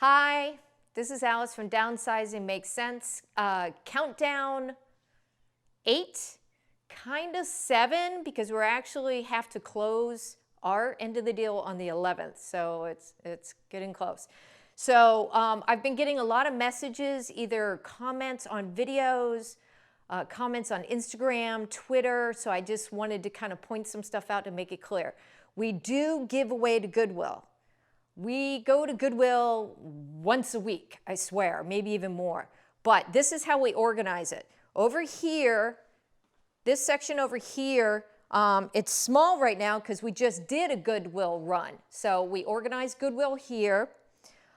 Hi, this is Alice from Downsizing Makes Sense. Countdown 8, kind of 7, because we're actually have to close our end of the deal on the 11th, so it's getting close. So I've been getting a lot of messages, either comments on videos, comments on Instagram, Twitter, so I just wanted to kind of point some stuff out to make it clear. We do give away to Goodwill. We go to Goodwill once a week, I swear, maybe even more. But this is how we organize it. Over here, this section over here, it's small right now because we just did a Goodwill run. So we organized Goodwill here.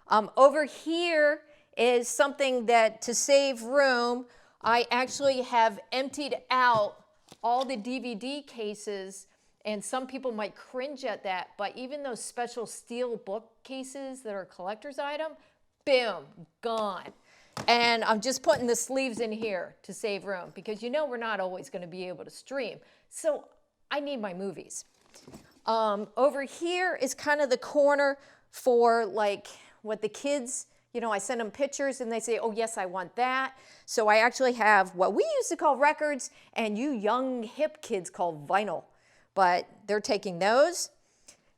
Over here is something that, to save room, I actually have emptied out all the DVD cases. And some people might cringe at that, but even those special steel bookcases that are a collector's item, boom, gone. And I'm just putting the sleeves in here to save room because you know we're not always going to be able to stream. So I need my movies. Over here is kind of the corner for like what the kids, you know, I send them pictures and they say, oh yes, I want that. So I actually have what we used to call records and you young hip kids call vinyl. But they're taking those.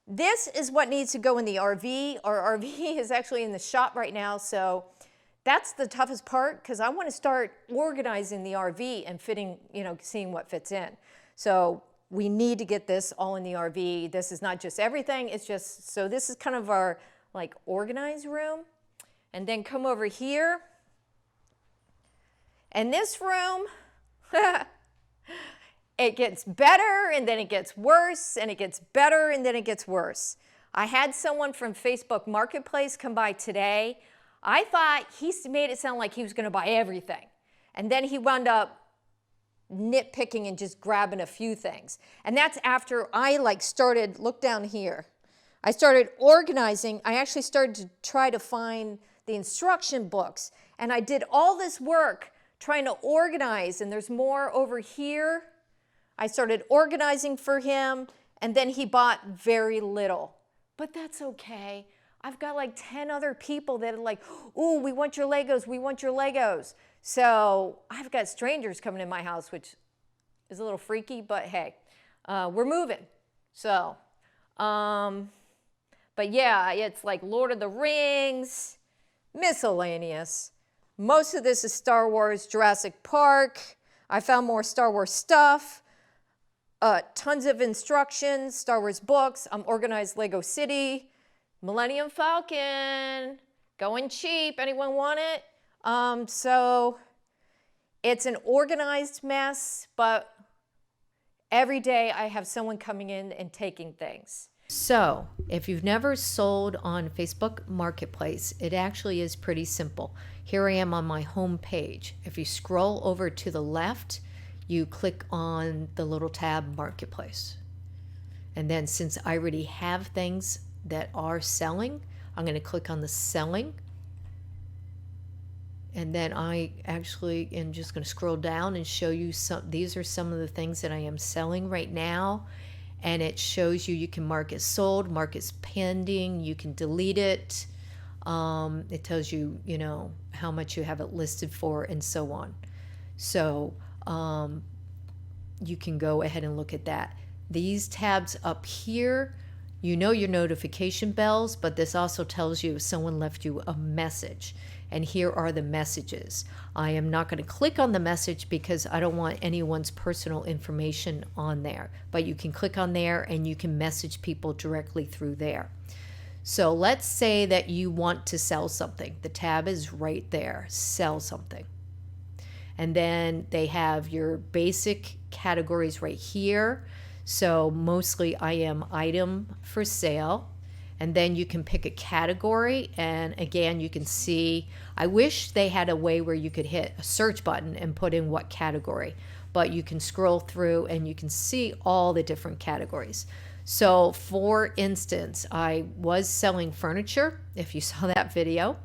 This is what needs to go in the RV. Our RV is actually in the shop right now, so that's the toughest part because I want to start organizing the RV and fitting, you know, seeing what fits in. So we need to get this all in the RV. This is not just everything, it's just, so this is kind of our like organized room. And then come over here. And this room, it gets better and then it gets worse and it gets better and then it gets worse. I had someone from Facebook Marketplace come by today. I thought he made it sound like he was going to buy everything. And then he wound up nitpicking and just grabbing a few things. And that's after I started, look down here. I started organizing. I actually started to try to find the instruction books. And I did all this work trying to organize. And there's more over here. I started organizing for him, and then he bought very little. But that's okay. I've got like 10 other people that are like, ooh, we want your Legos, we want your Legos. So I've got strangers coming in my house, which is a little freaky, but hey, we're moving. So, but yeah, it's like Lord of the Rings, miscellaneous. Most of this is Star Wars, Jurassic Park. I found more Star Wars stuff. Tons of instructions, Star Wars books. I'm organized Lego City, Millennium Falcon, going cheap. Anyone want it? So it's an organized mess, but every day I have someone coming in and taking things. So if you've never sold on Facebook Marketplace, it actually is pretty simple. Here I am on my home page. If you scroll over to the left, you click on the little tab Marketplace. And then since I already have things that are selling, I'm going to click on the selling. And then I actually am just going to scroll down and show you these are some of the things that I am selling right now. And it shows you can mark it sold, mark it pending, you can delete it. It tells you, you know, how much you have it listed for and so on. So you can go ahead and look at that. These tabs up here, you know your notification bells, but this also tells you if someone left you a message. And here are the messages. I am not going to click on the message because I don't want anyone's personal information on there. But you can click on there and you can message people directly through there. So let's say that you want to sell something. The tab is right there, sell something. And then they have your basic categories right here. So mostly I am item for sale. And then you can pick a category. And again, you can see, I wish they had a way where you could hit a search button and put in what category. But you can scroll through and you can see all the different categories. So for instance, I was selling furniture, if you saw that video.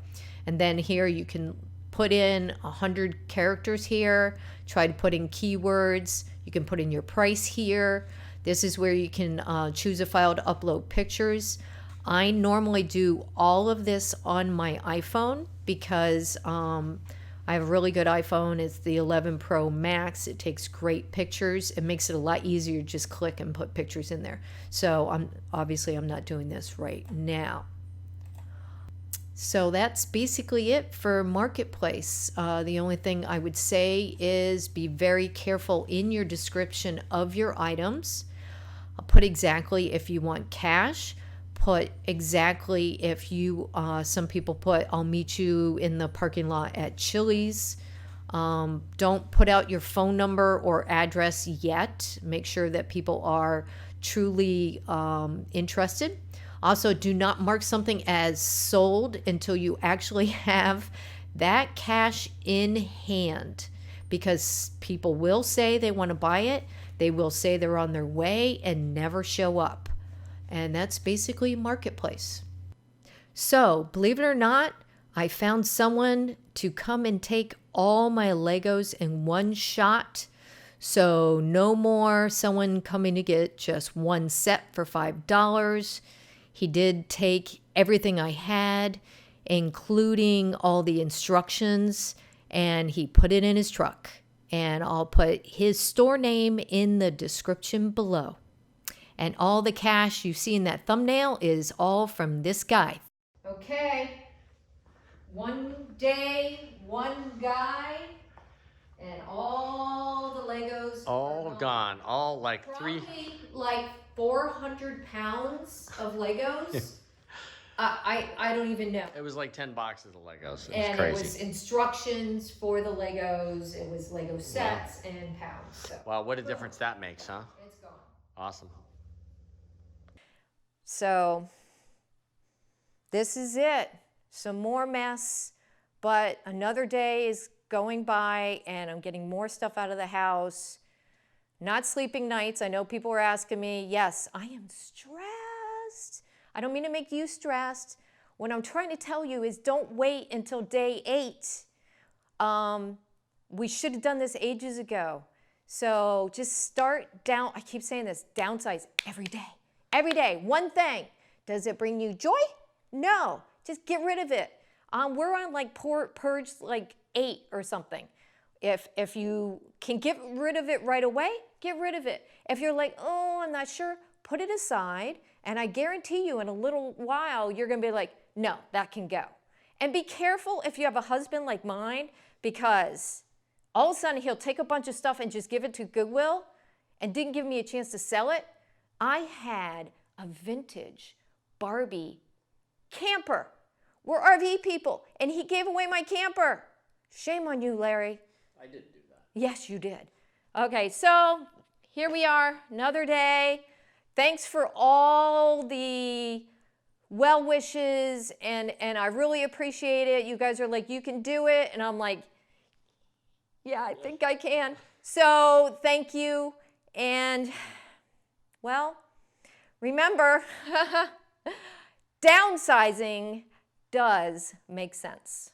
And then here you can put in 100 characters here, try to put in keywords. You can put in your price here. This is where you can choose a file to upload pictures. I normally do all of this on my iPhone because I have a really good iPhone. It's the 11 Pro Max. It takes great pictures. It makes it a lot easier to just click and put pictures in there. So I'm not doing this right now. So that's basically it for Marketplace. The only thing I would say is be very careful in your description of your items. Put exactly if you want cash. Put exactly if you, some people put, I'll meet you in the parking lot at Chili's. Don't put out your phone number or address yet. Make sure that people are truly interested. Also, do not mark something as sold until you actually have that cash in hand, because people will say they want to buy it. They will say they're on their way and never show up. And that's basically Marketplace. So, believe it or not, I found someone to come and take all my Legos in one shot. So, no more someone coming to get just one set for $5. He did take everything I had, including all the instructions, and he put it in his truck. And I'll put his store name in the description below. And all the cash you see in that thumbnail is all from this guy. Okay, one day, one guy, and all the Legos all gone. All like probably three. like 400 pounds of Legos. I don't even know. It was like 10 boxes of Legos. It was And crazy. it was instructions for the Legos. It was Lego sets and pounds. So. Wow, what a difference that makes, huh? It's gone. Awesome. So this is it. Some more mess, but another day is going by and I'm getting more stuff out of the house. Not sleeping nights. I know people are asking me. Yes, I am stressed. I don't mean to make you stressed. What I'm trying to tell you is don't wait until day 8. We should have done this ages ago. So just start down. I keep saying this, downsize every day. Every day, one thing. Does it bring you joy? No, just get rid of it. We're on like purge like 8 or something. If you can get rid of it right away, get rid of it. If you're like, oh, I'm not sure, put it aside. And I guarantee you in a little while, you're going to be like, no, that can go. And be careful if you have a husband like mine, because all of a sudden he'll take a bunch of stuff and just give it to Goodwill and didn't give me a chance to sell it. I had a vintage Barbie camper. We're RV people, and he gave away my camper. Shame on you, Larry. I did do that. Yes, you did. Okay, so here we are, another day. Thanks for all the well wishes, and I really appreciate it. You guys are like, you can do it, and I'm like, yeah, I think I can. So thank you, and well, remember, downsizing does make sense.